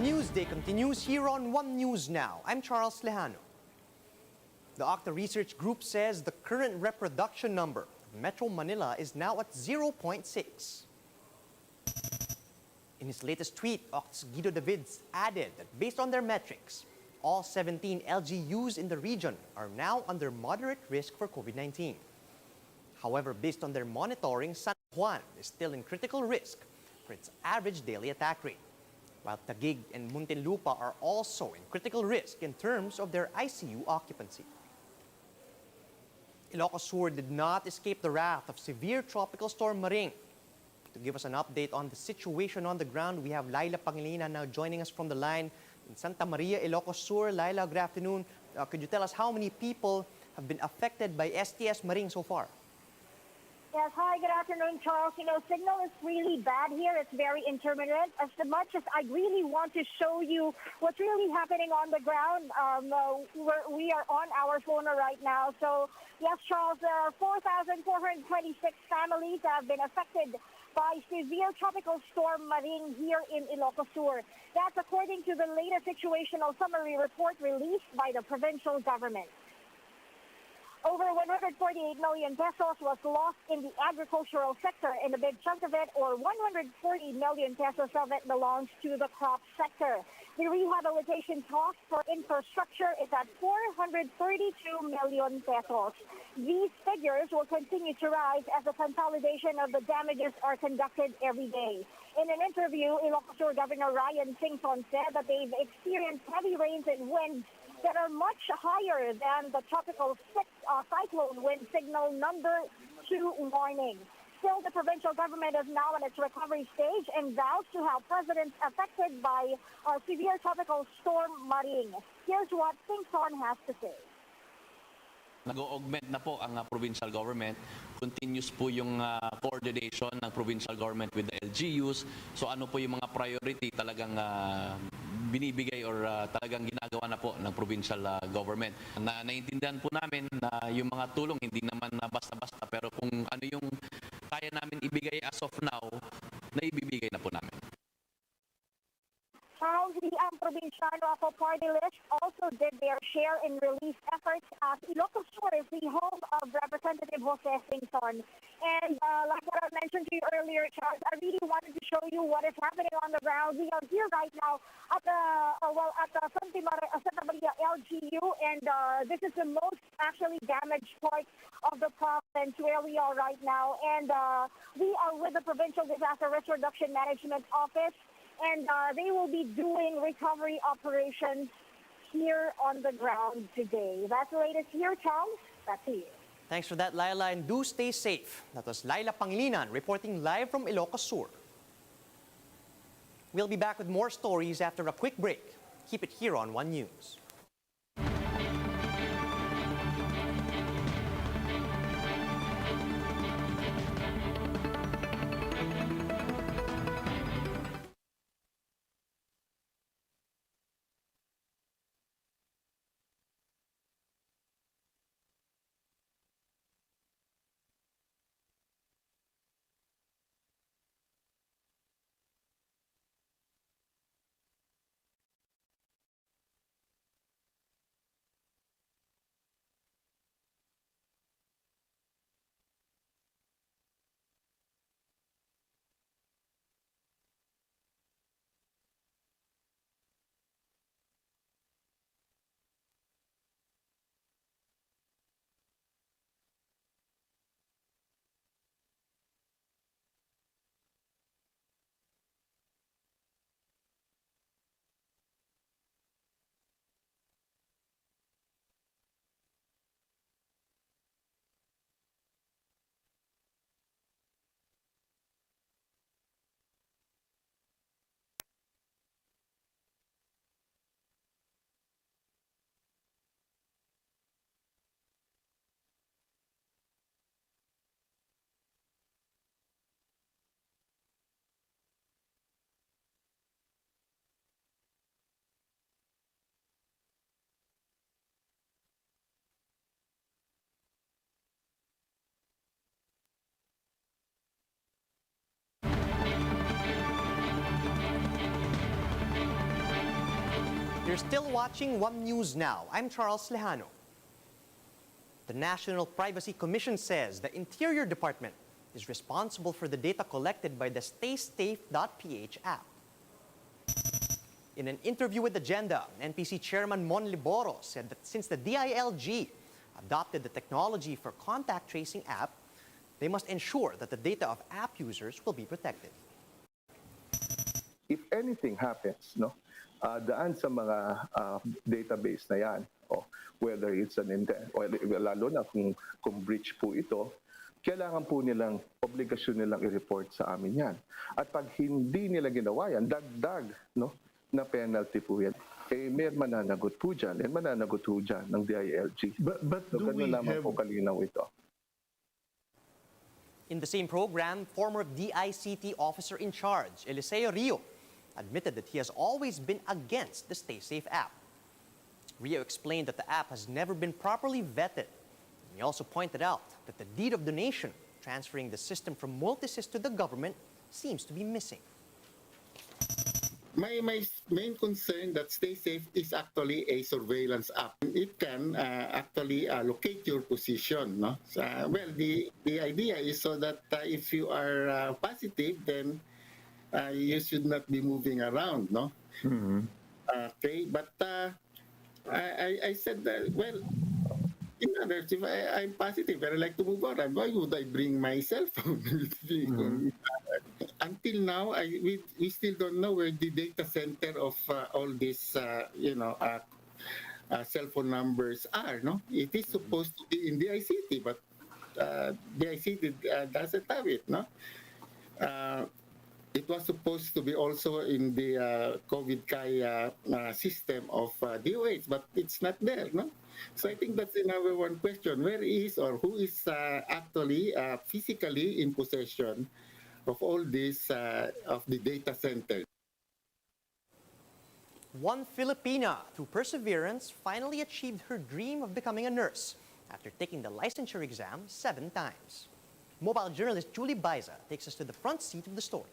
news day continues here on One News Now. I'm Charles Lejano. The OCTA Research Group says the current reproduction number of Metro Manila is now at 0.6. In his latest tweet, OCTA's Guido Davids added that based on their metrics, all 17 LGUs in the region are now under moderate risk for COVID-19. However, based on their monitoring, San Juan is still in critical risk for its average daily attack rate, while Taguig and Muntinlupa are also in critical risk in terms of their ICU occupancy. Ilocos Sur did not escape the wrath of severe tropical storm Maring. To give us an update on the situation on the ground, we have Laila Pangilinan now joining us from the line in Santa Maria, Ilocos Sur. Laila, good afternoon. Could you tell us how many people have been affected by STS Maring so far? Yes, hi, good afternoon, Charles. Signal is really bad here. It's very intermittent. As much as I really want to show you what's really happening on the ground, we are on our phone right now. So, yes, Charles, 4,426 families have been affected by severe tropical storm Maring here in Ilocos Sur. That's according to the latest situational summary report released by the provincial government. Over 148 million pesos was lost in the agricultural sector, and a big chunk of it, or 140 million pesos of it, belongs to the crop sector. The rehabilitation cost for infrastructure is at 432 million pesos. These figures will continue to rise as the consolidation of the damages are conducted every day. In an interview, Ilocos Sur Governor Ryan Singson said that they've experienced heavy rains and winds that are much higher than the tropical cyclone wind signal number 2 warning. Still, the provincial government is now in its recovery stage and vows to help residents affected by severe tropical storm Maring. Here's what Singson has to say. Nag-augment na po ang provincial government. Continuous po yung coordination ng provincial government with the LGUs. So ano po yung mga priority talagang binibigay or talagang ginagawa na po ng provincial government. Naiintindihan po namin na yung mga tulong hindi naman basta-basta, pero kung ano yung kaya namin ibigay as of now, naibibigay na po namin. Charles, the Provinciano Ako Party List also did their share in relief efforts as Ilocos Sur is the home of Representative Jose Singson. And like what I mentioned to you earlier, Charles, I really wanted to show you what is happening on the ground. We are here right now at the Santa Maria LGU, and this is the most actually damaged part of the province where we are right now. And we are with the Provincial Disaster Risk Reduction Management Office. And they will be doing recovery operations here on the ground today. That's the latest here, Charles. Back to you. Thanks for that, Laila, and do stay safe. That was Laila Pangilinan reporting live from Ilocos Sur. We'll be back with more stories after a quick break. Keep it here on One News. You're still watching One News Now. I'm Charles Lejano. The National Privacy Commission says the Interior Department is responsible for the data collected by the StaySafe.ph app. In an interview with Agenda, NPC Chairman Mon Liboro said that since the DILG adopted the technology for contact tracing app, they must ensure that the data of app users will be protected. If anything happens, daan sa mga database na yan, whether it's an intent, o lalo na kung breach po ito, kailangan po nilang, obligasyon nilang i-report sa amin yan. At pag hindi nila ginawa yan, dagdag na penalty po yan. May mananagot po dyan, mananagot po dyan ng DILG. But so, do we naman have... po kalinaw ito. In the same program, former DICT officer in charge, Eliseo Rio, admitted that he has always been against the StaySafe app. Rio explained that the app has never been properly vetted. He also pointed out that the deed of donation, transferring the system from Multisys to the government, seems to be missing. My main concern that StaySafe is actually a surveillance app. It can actually locate your position. No? So, well, the idea is so that if you are positive, then you should not be moving around. No? Mm-hmm. Okay, but I said that, well, in others, if I'm positive and I like to move on, why would I bring my cell phone with me? Mm-hmm. Until now, we still don't know where the data center of all these, cell phone numbers are. No, it is supposed to be in the ICT, but the ICT doesn't have it. No, it was supposed to be also in the COVID Kaya system of DOH, but it's not there. No. So I think that's the number one question: where is or who is actually physically in possession of all this, of the data center? One Filipina, through perseverance, finally achieved her dream of becoming a nurse after taking the licensure exam 7 times. Mobile journalist Julie Baiza takes us to the front seat of the story.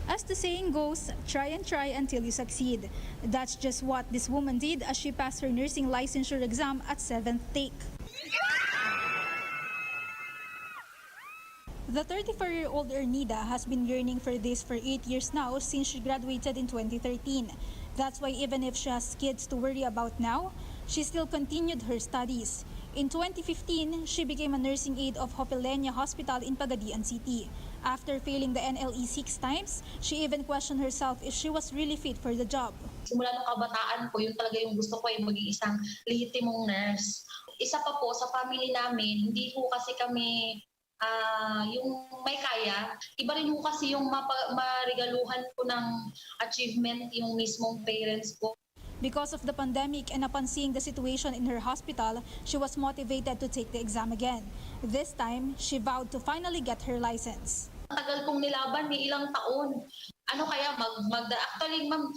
As the saying goes, try and try until you succeed. That's just what this woman did as she passed her nursing licensure exam at 7th take. The 34-year-old Ernida has been yearning for this for 8 years now since she graduated in 2013. That's why even if she has kids to worry about now, she still continued her studies. In 2015, she became a nursing aide of Hopelenia Hospital in Pagadian City. After failing the NLE 6 times, she even questioned herself if she was really fit for the job. Simula nung kabataan ko, yun talaga yung gusto ko, yung maging isang lehitimong nurse. Isa pa po, sa family namin, hindi po kasi kami yung may kaya. Iba rin po kasi yung marigaluhan ko ng achievement yung mismong parents ko. Because of the pandemic and upon seeing the situation in her hospital, she was motivated to take the exam again. This time, she vowed to finally get her license. Tagal kong nilaban, may ilang taon. Ano kaya, actually ma'am,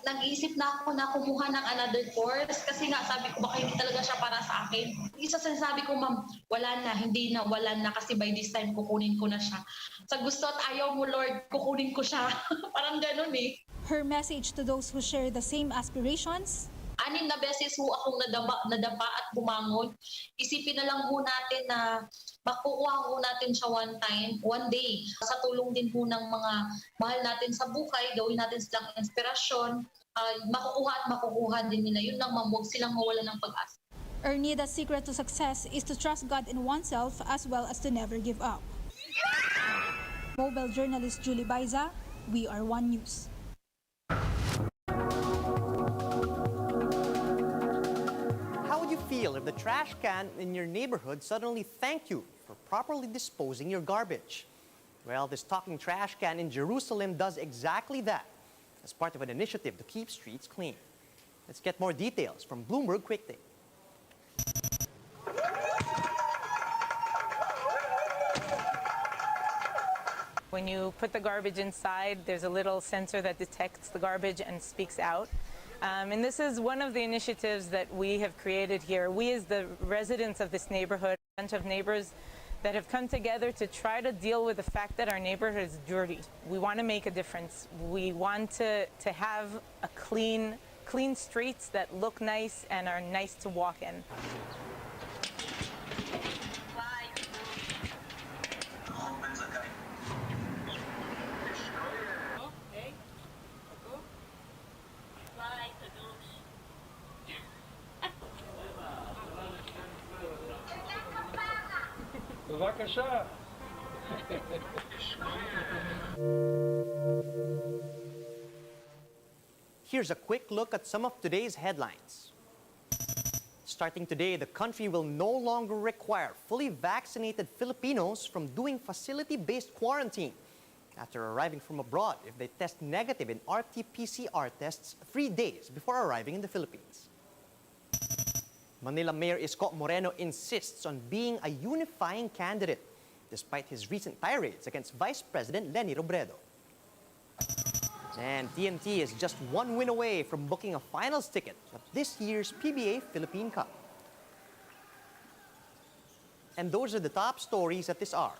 nag-iisip na ako na kumuha ng another course kasi nga sabi ko baka hindi talaga siya para sa akin. Isa sinasabi ko ma'am, wala na kasi by this time kukunin ko na siya. Sa gusto at ayaw mo Lord, kukunin ko siya. Parang ganun eh. Her message to those who share the same aspirations: 6 na beses ho akong nadapa at bumangon. Isipin na lang ho natin na makukuha ho natin siya one day. Sa tulong din ho ng mga mahal natin sa buhay, gawin natin silang inspirasyon, makukuha din nila. Yun lang ma'am, huwag silang mawala ng pag-asa. Ernida's secret to success is to trust God in oneself as well as to never give up. Mobile journalist Julie Baiza, We Are One News. Feel if the trash can in your neighborhood suddenly thanked you for properly disposing your garbage. Well, this talking trash can in Jerusalem does exactly that as part of an initiative to keep streets clean. Let's get more details from Bloomberg Quick Take. When you put the garbage inside, there's a little sensor that detects the garbage and speaks out. And this is one of the initiatives that we have created here. We, as the residents of this neighborhood, a bunch of neighbors that have come together to try to deal with the fact that our neighborhood is dirty. We want to make a difference. We want to have a clean streets that look nice and are nice to walk in. Here's a quick look at some of today's headlines. Starting today, the country will no longer require fully vaccinated Filipinos from doing facility-based quarantine after arriving from abroad if they test negative in RT-PCR tests 3 days before arriving in the Philippines. Manila Mayor Isko Moreno insists on being a unifying candidate despite his recent tirades against Vice President Leni Robredo. And TNT is just one win away from booking a finals ticket at this year's PBA Philippine Cup. And those are the top stories at this hour.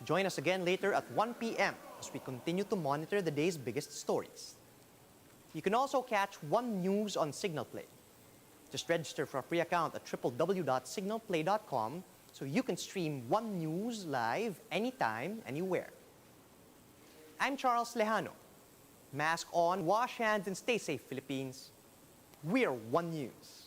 Join us again later at 1 p.m. as we continue to monitor the day's biggest stories. You can also catch One News on Signal Play. Just register for a free account at www.signalplay.com so you can stream One News live anytime, anywhere. I'm Charles Lejano. Mask on, wash hands, and stay safe, Philippines. We're One News.